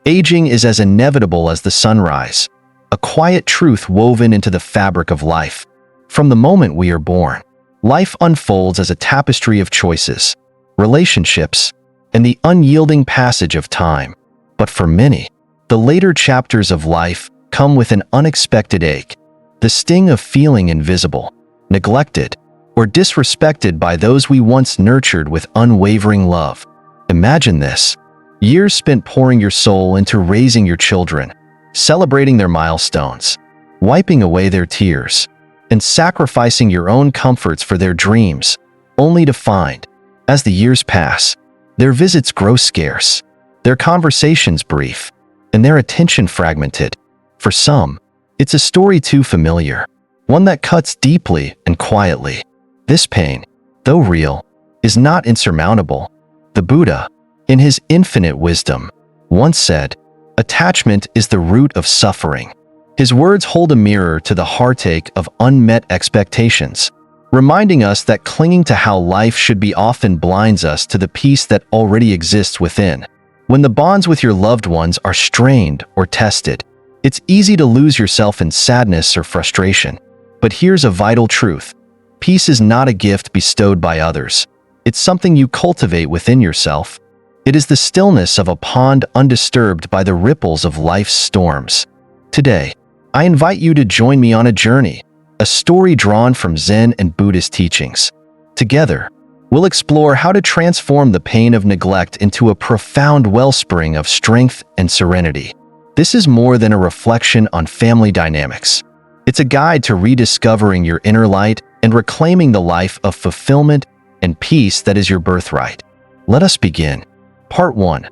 Aging is as inevitable as the sunrise, a quiet truth woven into the fabric of life. From the moment we are born, life unfolds as a tapestry of choices, relationships, and the unyielding passage of time. But for many, the later chapters of life come with an unexpected ache, the sting of feeling invisible, neglected, or disrespected by those we once nurtured with unwavering love. Imagine this: years spent pouring your soul into raising your children, celebrating their milestones, wiping away their tears, and sacrificing your own comforts for their dreams, only to find, as the years pass, their visits grow scarce, their conversations brief, and their attention fragmented. For some, it's a story too familiar, one that cuts deeply and quietly. This pain, though real, is not insurmountable. The Buddha, in his infinite wisdom, once said, "Attachment is the root of suffering." His words hold a mirror to the heartache of unmet expectations, reminding us that clinging to how life should be often blinds us to the peace that already exists within. When the bonds with your loved ones are strained or tested, it's easy to lose yourself in sadness or frustration. But here's a vital truth: peace is not a gift bestowed by others. It's something you cultivate within yourself. It is the stillness of a pond undisturbed by the ripples of life's storms. Today, I invite you to join me on a journey, a story drawn from Zen and Buddhist teachings. Together, we'll explore how to transform the pain of neglect into a profound wellspring of strength and serenity. This is more than a reflection on family dynamics. It's a guide to rediscovering your inner light and reclaiming the life of fulfillment and peace that is your birthright. Let us begin. Part 1.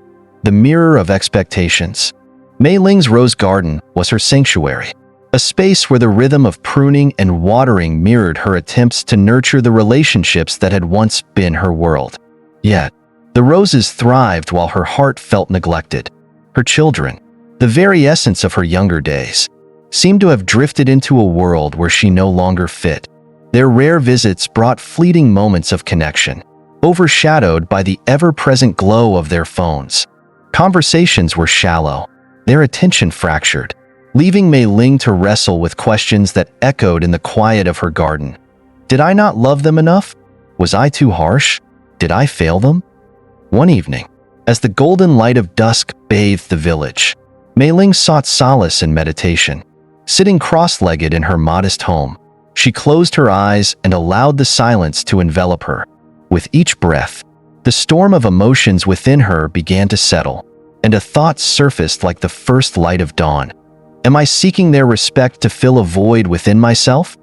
The Mirror of Expectations. Mei Ling's rose garden was her sanctuary, a space where the rhythm of pruning and watering mirrored her attempts to nurture the relationships that had once been her world. Yet, the roses thrived while her heart felt neglected. Her children, the very essence of her younger days, seemed to have drifted into a world where she no longer fit. Their rare visits brought fleeting moments of connection, overshadowed by the ever-present glow of their phones. Conversations were shallow, their attention fractured, leaving Mei Ling to wrestle with questions that echoed in the quiet of her garden. Did I not love them enough? Was I too harsh? Did I fail them? One evening, as the golden light of dusk bathed the village, Mei Ling sought solace in meditation. Sitting cross-legged in her modest home, she closed her eyes and allowed the silence to envelop her. With each breath, the storm of emotions within her began to settle, and a thought surfaced like the first light of dawn. Am I seeking their respect to fill a void within myself?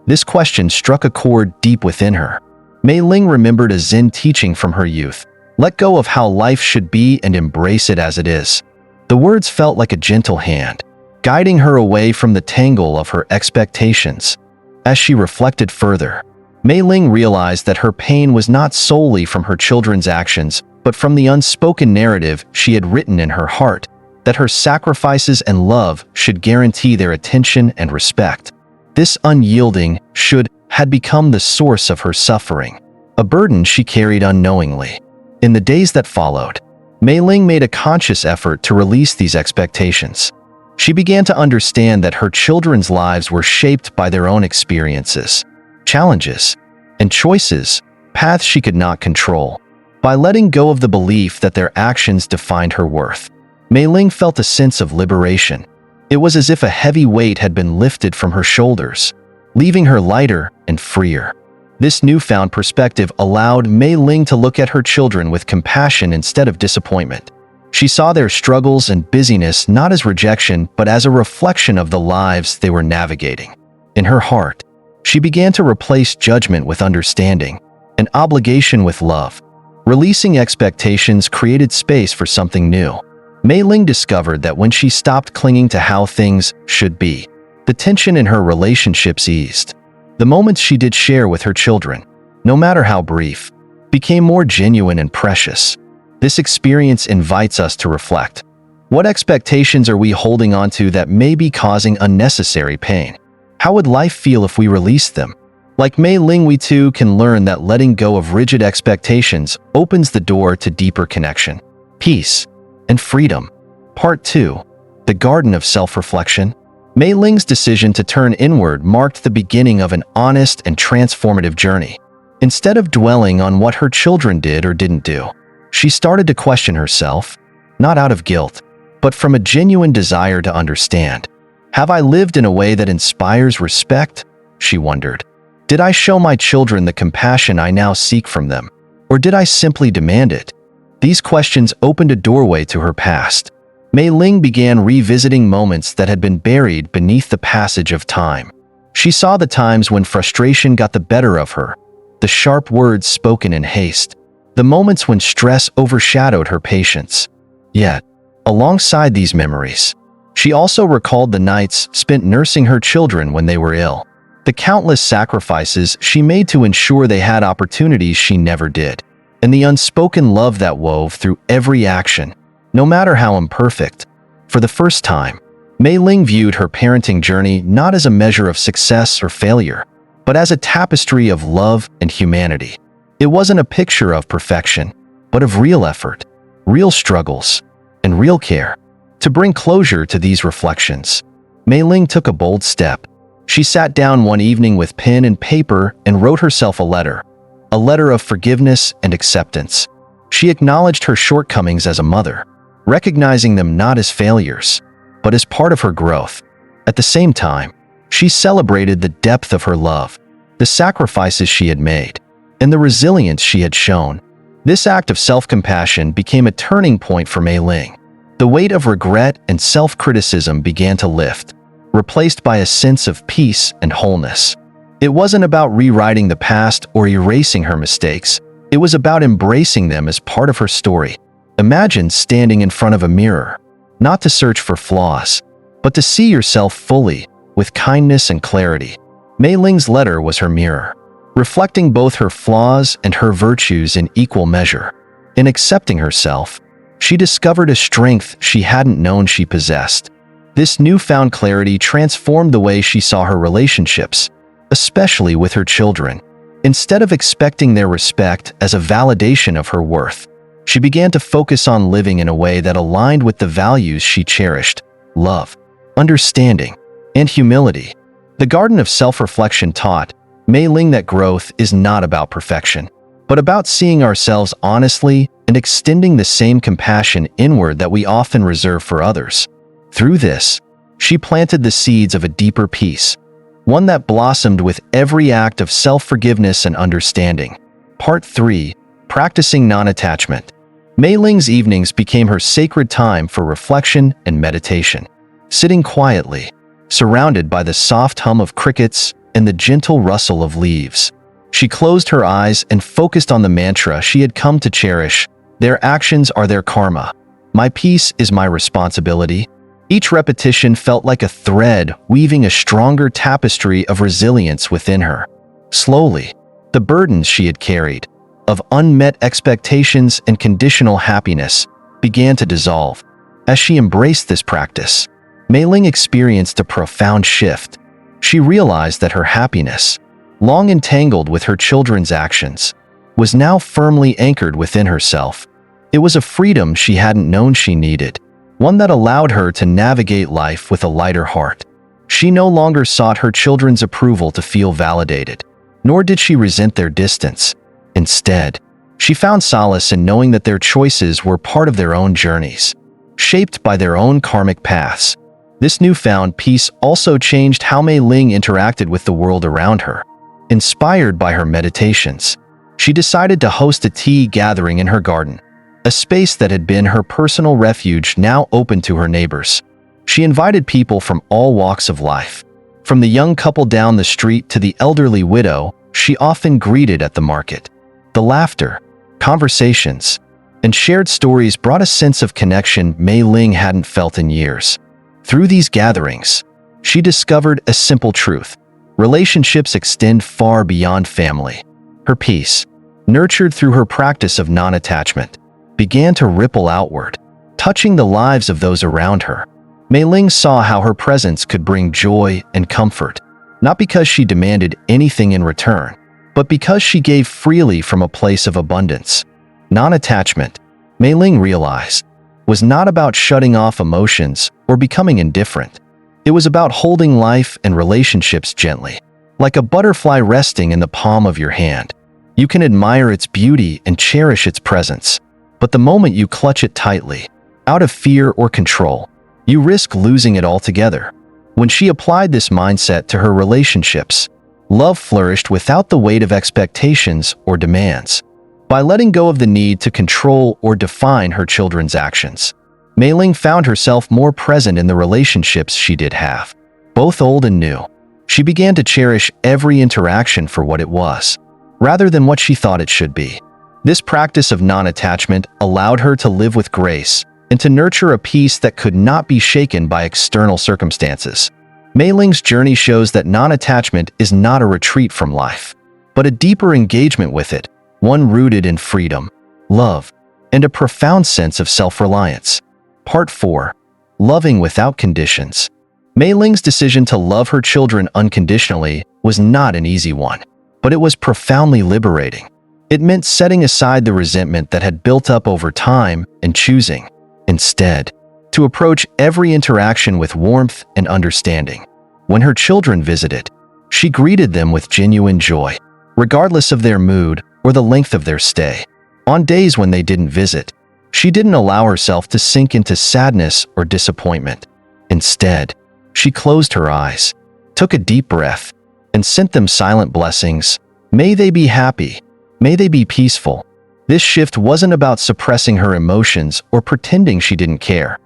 This question struck a chord deep within her. Mei Ling remembered a Zen teaching from her youth: let go of how life should be and embrace it as it is. The words felt like a gentle hand, guiding her away from the tangle of her expectations. As she reflected further, Mei Ling realized that her pain was not solely from her children's actions, but from the unspoken narrative she had written in her heart, that her sacrifices and love should guarantee their attention and respect. This unyielding should had become the source of her suffering, a burden she carried unknowingly. In the days that followed, Mei Ling made a conscious effort to release these expectations. She began to understand that her children's lives were shaped by their own experiences, challenges, and choices, paths she could not control. By letting go of the belief that their actions defined her worth, Mei Ling felt a sense of liberation. It was as if a heavy weight had been lifted from her shoulders, leaving her lighter and freer. This newfound perspective allowed Mei Ling to look at her children with compassion instead of disappointment. She saw their struggles and busyness not as rejection, but as a reflection of the lives they were navigating. In her heart, she began to replace judgment with understanding, and obligation with love. Releasing expectations created space for something new. Mei Ling discovered that when she stopped clinging to how things should be, the tension in her relationships eased. The moments she did share with her children, no matter how brief, became more genuine and precious. This experience invites us to reflect. What expectations are we holding on to that may be causing unnecessary pain? How would life feel if we released them? Like Mei Ling, we too can learn that letting go of rigid expectations opens the door to deeper connection, peace, and freedom. Part 2. The Garden of Self-Reflection. Mei Ling's decision to turn inward marked the beginning of an honest and transformative journey. Instead of dwelling on what her children did or didn't do, she started to question herself, not out of guilt, but from a genuine desire to understand. Have I lived in a way that inspires respect? She wondered. Did I show my children the compassion I now seek from them, or did I simply demand it? These questions opened a doorway to her past. Mei Ling began revisiting moments that had been buried beneath the passage of time. She saw the times when frustration got the better of her, the sharp words spoken in haste, the moments when stress overshadowed her patience. Yet, alongside these memories, she also recalled the nights spent nursing her children when they were ill, the countless sacrifices she made to ensure they had opportunities she never did, and the unspoken love that wove through every action, no matter how imperfect. For the first time, Mei Ling viewed her parenting journey not as a measure of success or failure, but as a tapestry of love and humanity. It wasn't a picture of perfection, but of real effort, real struggles, and real care. To bring closure to these reflections, Mei Ling took a bold step. She sat down one evening with pen and paper and wrote herself a letter of forgiveness and acceptance. She acknowledged her shortcomings as a mother, recognizing them not as failures, but as part of her growth. At the same time, she celebrated the depth of her love, the sacrifices she had made, and the resilience she had shown. This act of self-compassion became a turning point for Mei Ling. The weight of regret and self-criticism began to lift, replaced by a sense of peace and wholeness. It wasn't about rewriting the past or erasing her mistakes. It was about embracing them as part of her story. Imagine standing in front of a mirror, not to search for flaws, but to see yourself fully, with kindness and clarity. Mei Ling's letter was her mirror, reflecting both her flaws and her virtues in equal measure. In accepting herself, she discovered a strength she hadn't known she possessed. This newfound clarity transformed the way she saw her relationships, especially with her children. Instead of expecting their respect as a validation of her worth, she began to focus on living in a way that aligned with the values she cherished: love, understanding, and humility. The Garden of Self-Reflection taught Mei Ling that growth is not about perfection, but about seeing ourselves honestly and extending the same compassion inward that we often reserve for others. Through this, she planted the seeds of a deeper peace, one that blossomed with every act of self-forgiveness and understanding. Part 3. Practicing non-attachment. Mei Ling's evenings became her sacred time for reflection and meditation. Sitting quietly, surrounded by the soft hum of crickets and the gentle rustle of leaves, she closed her eyes and focused on the mantra she had come to cherish: their actions are their karma. My peace is my responsibility. Each repetition felt like a thread weaving a stronger tapestry of resilience within her. Slowly, the burdens she had carried, of unmet expectations and conditional happiness, began to dissolve. As she embraced this practice, Mei Ling experienced a profound shift. She realized that her happiness, long entangled with her children's actions, was now firmly anchored within herself. It was a freedom she hadn't known she needed, one that allowed her to navigate life with a lighter heart. She no longer sought her children's approval to feel validated, nor did she resent their distance. Instead, she found solace in knowing that their choices were part of their own journeys, shaped by their own karmic paths. This newfound peace also changed how Mei Ling interacted with the world around her. Inspired by her meditations, she decided to host a tea gathering in her garden, a space that had been her personal refuge now open to her neighbors. She invited people from all walks of life, from the young couple down the street to the elderly widow she often greeted at the market. The laughter, conversations, and shared stories brought a sense of connection Mei Ling hadn't felt in years. Through these gatherings, she discovered a simple truth: relationships extend far beyond family. Her peace, nurtured through her practice of non-attachment, began to ripple outward, touching the lives of those around her. Mei Ling saw how her presence could bring joy and comfort, not because she demanded anything in return, but because she gave freely from a place of abundance. Non-attachment, Mei Ling realized, was not about shutting off emotions or becoming indifferent. It was about holding life and relationships gently, like a butterfly resting in the palm of your hand. You can admire its beauty and cherish its presence, but the moment you clutch it tightly, out of fear or control, you risk losing it altogether. When she applied this mindset to her relationships, love flourished without the weight of expectations or demands. By letting go of the need to control or define her children's actions, Mei Ling found herself more present in the relationships she did have, both old and new. She began to cherish every interaction for what it was, rather than what she thought it should be. This practice of non-attachment allowed her to live with grace and to nurture a peace that could not be shaken by external circumstances. Mei Ling's journey shows that non-attachment is not a retreat from life, but a deeper engagement with it, one rooted in freedom, love, and a profound sense of self-reliance. Part 4. Loving without conditions. Mei Ling's decision to love her children unconditionally was not an easy one, but it was profoundly liberating. It meant setting aside the resentment that had built up over time and choosing, instead, to approach every interaction with warmth and understanding. When her children visited, she greeted them with genuine joy, regardless of their mood or the length of their stay. On days when they didn't visit, she didn't allow herself to sink into sadness or disappointment. Instead, she closed her eyes, took a deep breath, and sent them silent blessings. May they be happy. May they be peaceful. This shift wasn't about suppressing her emotions or pretending she didn't care.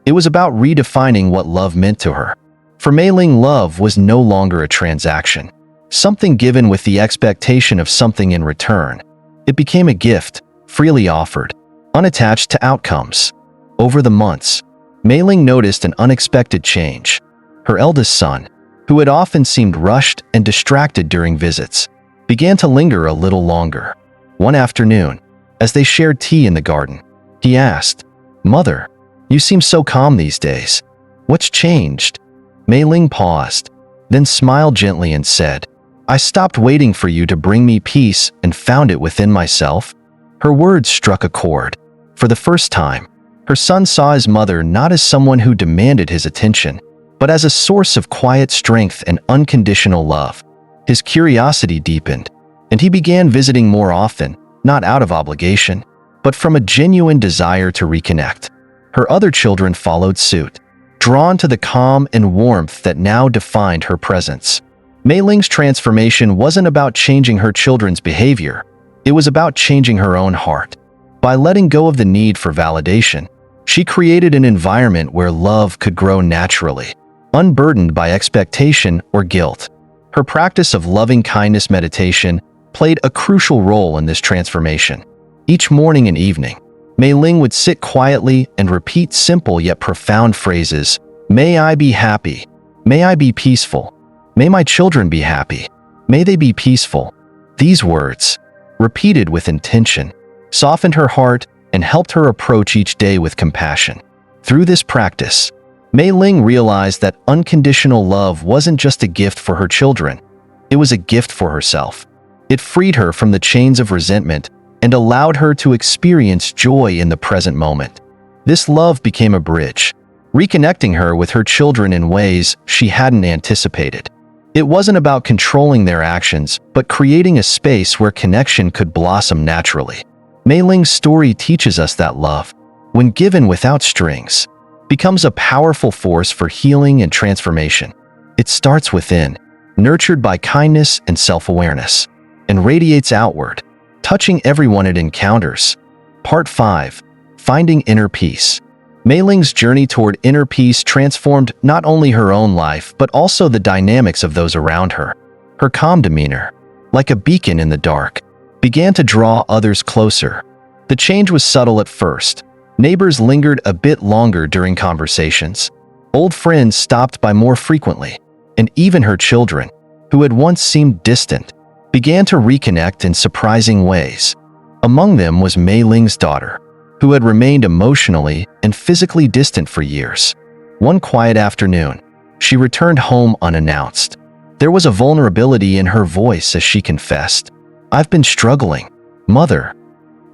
It was about redefining what love meant to her. For Mei Ling, love was no longer a transaction, something given with the expectation of something in return. It became a gift, freely offered, unattached to outcomes. Over the months, Mei Ling noticed an unexpected change. Her eldest son, who had often seemed rushed and distracted during visits, began to linger a little longer. One afternoon, as they shared tea in the garden, he asked, "Mother, you seem so calm these days. What's changed?" Mei Ling paused, then smiled gently and said, "I stopped waiting for you to bring me peace and found it within myself." Her words struck a chord. For the first time, her son saw his mother not as someone who demanded his attention, but as a source of quiet strength and unconditional love. His curiosity deepened, and he began visiting more often, not out of obligation, but from a genuine desire to reconnect. Her other children followed suit, drawn to the calm and warmth that now defined her presence. Mei Ling's transformation wasn't about changing her children's behavior, it was about changing her own heart. By letting go of the need for validation, she created an environment where love could grow naturally, unburdened by expectation or guilt. Her practice of loving-kindness meditation played a crucial role in this transformation. Each morning and evening, Mei Ling would sit quietly and repeat simple yet profound phrases. May I be happy. May I be peaceful. May my children be happy. May they be peaceful. These words, repeated with intention, softened her heart and helped her approach each day with compassion. Through this practice, Mei Ling realized that unconditional love wasn't just a gift for her children, it was a gift for herself. It freed her from the chains of resentment and allowed her to experience joy in the present moment. This love became a bridge, reconnecting her with her children in ways she hadn't anticipated. It wasn't about controlling their actions, but creating a space where connection could blossom naturally. Mei Ling's story teaches us that love, when given without strings, becomes a powerful force for healing and transformation. It starts within, nurtured by kindness and self-awareness, and radiates outward, touching everyone it encounters. Part 5. Finding Inner Peace. Mei Ling's journey toward inner peace transformed not only her own life but also the dynamics of those around her. Her calm demeanor, like a beacon in the dark, began to draw others closer. The change was subtle at first. Neighbors lingered a bit longer during conversations. Old friends stopped by more frequently, and even her children, who had once seemed distant, began to reconnect in surprising ways. Among them was Mei Ling's daughter, who had remained emotionally and physically distant for years. One quiet afternoon, she returned home unannounced. There was a vulnerability in her voice as she confessed, "I've been struggling, Mother."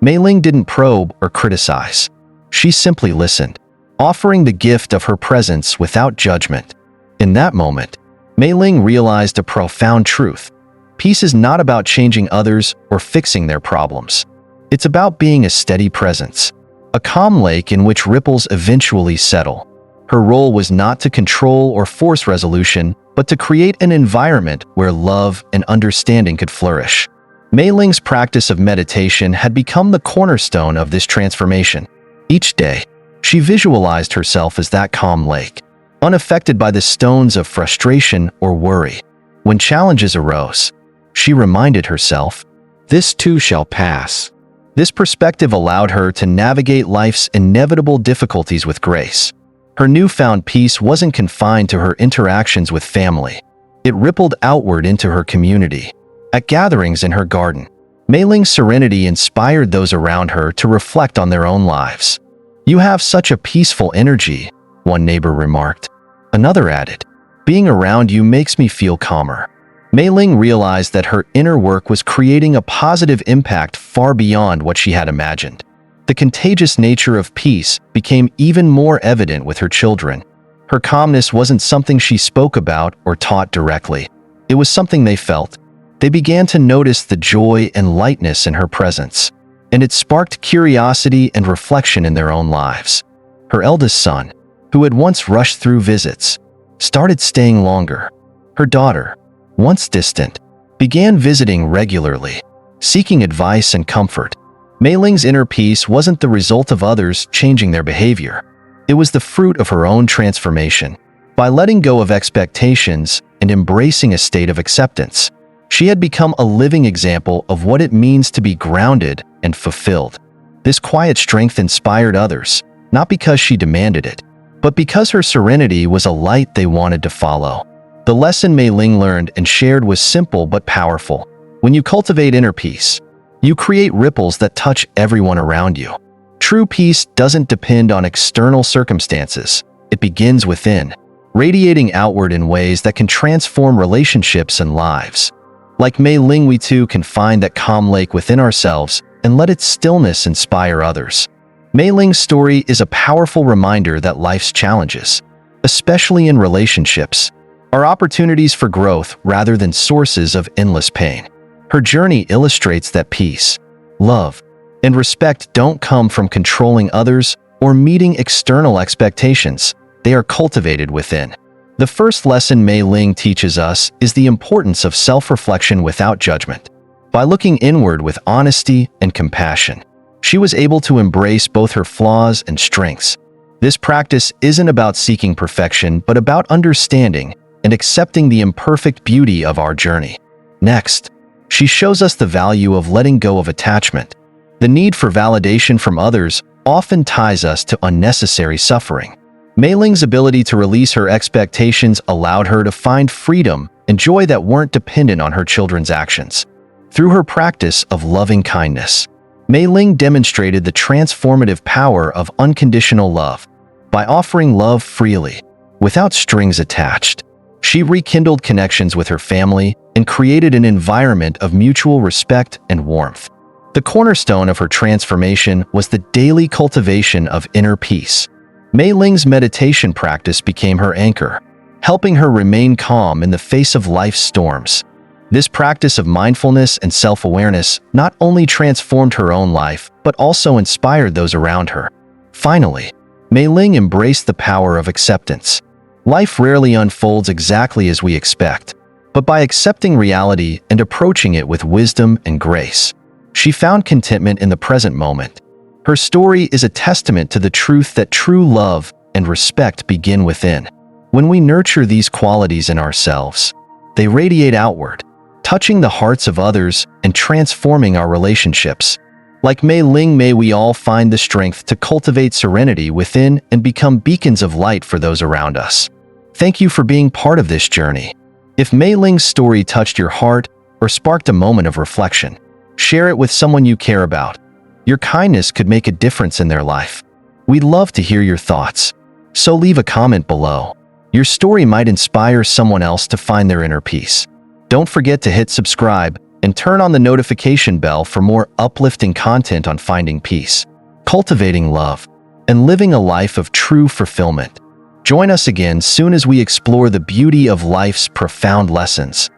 Mei Ling didn't probe or criticize. She simply listened, offering the gift of her presence without judgment. In that moment, Mei Ling realized a profound truth. Peace is not about changing others or fixing their problems. It's about being a steady presence, a calm lake in which ripples eventually settle. Her role was not to control or force resolution, but to create an environment where love and understanding could flourish. Mei Ling's practice of meditation had become the cornerstone of this transformation. Each day, she visualized herself as that calm lake, unaffected by the stones of frustration or worry. When challenges arose, she reminded herself, "This too shall pass." This perspective allowed her to navigate life's inevitable difficulties with grace. Her newfound peace wasn't confined to her interactions with family. It rippled outward into her community. At gatherings in her garden, Mei Ling's serenity inspired those around her to reflect on their own lives. "You have such a peaceful energy," one neighbor remarked. Another added, "Being around you makes me feel calmer." Mei Ling realized that her inner work was creating a positive impact far beyond what she had imagined. The contagious nature of peace became even more evident with her children. Her calmness wasn't something she spoke about or taught directly. It was something they felt. They began to notice the joy and lightness in her presence, and it sparked curiosity and reflection in their own lives. Her eldest son, who had once rushed through visits, started staying longer. Her daughter, once distant, began visiting regularly, seeking advice and comfort. Mei Ling's inner peace wasn't the result of others changing their behavior. It was the fruit of her own transformation. By letting go of expectations and embracing a state of acceptance, she had become a living example of what it means to be grounded and fulfilled. This quiet strength inspired others, not because she demanded it, but because her serenity was a light they wanted to follow. The lesson Mei Ling learned and shared was simple but powerful. When you cultivate inner peace, you create ripples that touch everyone around you. True peace doesn't depend on external circumstances. It begins within, radiating outward in ways that can transform relationships and lives. Like Mei Ling, we too can find that calm lake within ourselves and let its stillness inspire others. Mei Ling's story is a powerful reminder that life's challenges, especially in relationships, are opportunities for growth rather than sources of endless pain. Her journey illustrates that peace, love, and respect don't come from controlling others or meeting external expectations. They are cultivated within. The first lesson Mei Ling teaches us is the importance of self-reflection without judgment. By looking inward with honesty and compassion, she was able to embrace both her flaws and strengths. This practice isn't about seeking perfection, but about understanding and accepting the imperfect beauty of our journey. Next, she shows us the value of letting go of attachment. The need for validation from others often ties us to unnecessary suffering. Mei Ling's ability to release her expectations allowed her to find freedom and joy that weren't dependent on her children's actions. Through her practice of loving kindness, Mei Ling demonstrated the transformative power of unconditional love. By offering love freely, without strings attached, she rekindled connections with her family and created an environment of mutual respect and warmth. The cornerstone of her transformation was the daily cultivation of inner peace. Mei Ling's meditation practice became her anchor, helping her remain calm in the face of life's storms. This practice of mindfulness and self-awareness not only transformed her own life, but also inspired those around her. Finally, Mei Ling embraced the power of acceptance. Life rarely unfolds exactly as we expect, but by accepting reality and approaching it with wisdom and grace, she found contentment in the present moment. Her story is a testament to the truth that true love and respect begin within. When we nurture these qualities in ourselves, they radiate outward, touching the hearts of others and transforming our relationships. Like Mei Ling, may we all find the strength to cultivate serenity within and become beacons of light for those around us. Thank you for being part of this journey. If Mei Ling's story touched your heart or sparked a moment of reflection, share it with someone you care about. Your kindness could make a difference in their life. We'd love to hear your thoughts, so leave a comment below. Your story might inspire someone else to find their inner peace. Don't forget to hit subscribe and turn on the notification bell for more uplifting content on finding peace, cultivating love, and living a life of true fulfillment. Join us again soon as we explore the beauty of life's profound lessons.